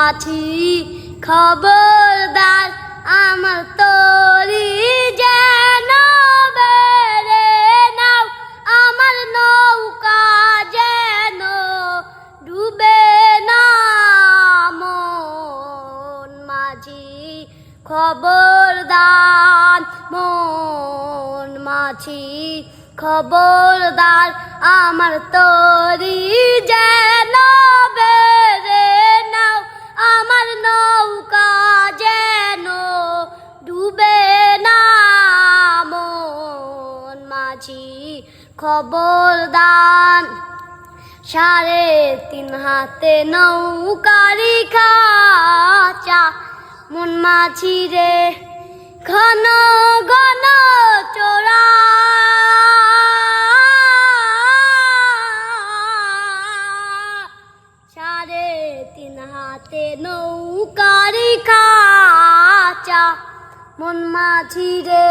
মাছি খবরদার আমার তরি যেন বেড়ে নাও, আমার নৌকা যেন ডুবে না। মন মাঝি খবরদার, মন মাঝি খবরদার আমার তরি যেন বেড়ে নাও, আমার নৌকা যেন ডুবে না। মন মাঝি খবরদার 3.5 হাতে নৌকারি খাঁচা, মন মাঝি রে ঘন ঘন চোরা। 3.5 হাতে নৌকারি খাঁচা, মন মাঝি রে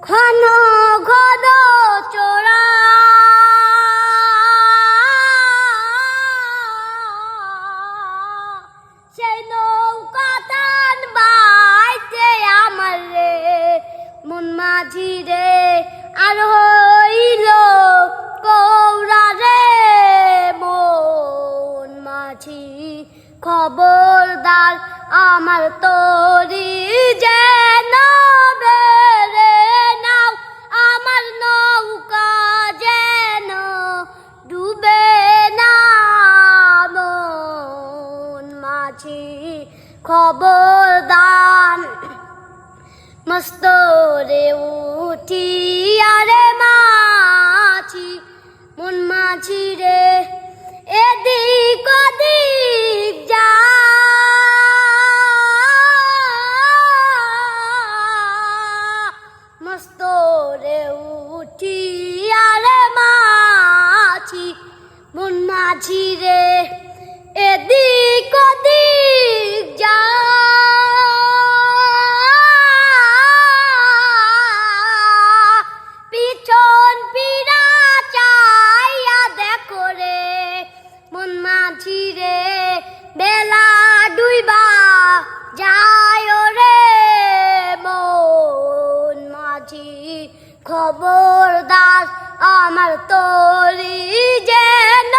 ঘন ঘন চোরা। সেই নৌকা টান বাইতে আমার রে মন মাঝি রে আর হইল কৌরা রে। মন মাঝি খবরদার আমার তরি যেন বেড়ে নাও, আমার নৌকা যেন ডুবে না। মন মাঝি খবরদার মস্তরে উঠি আরে মাছি, মন মাঝি রে এদিক ওদিক যা। মস্তরে উঠি আরে মাছি, মন মাঝি রে এদিক ওদিক যা। পিছন ফিরা চাইয়া দেখো রে মন মাঝি রে বেলা ডুইবা যায় রে। মন মাঝি খবরদার আমার তরি যেন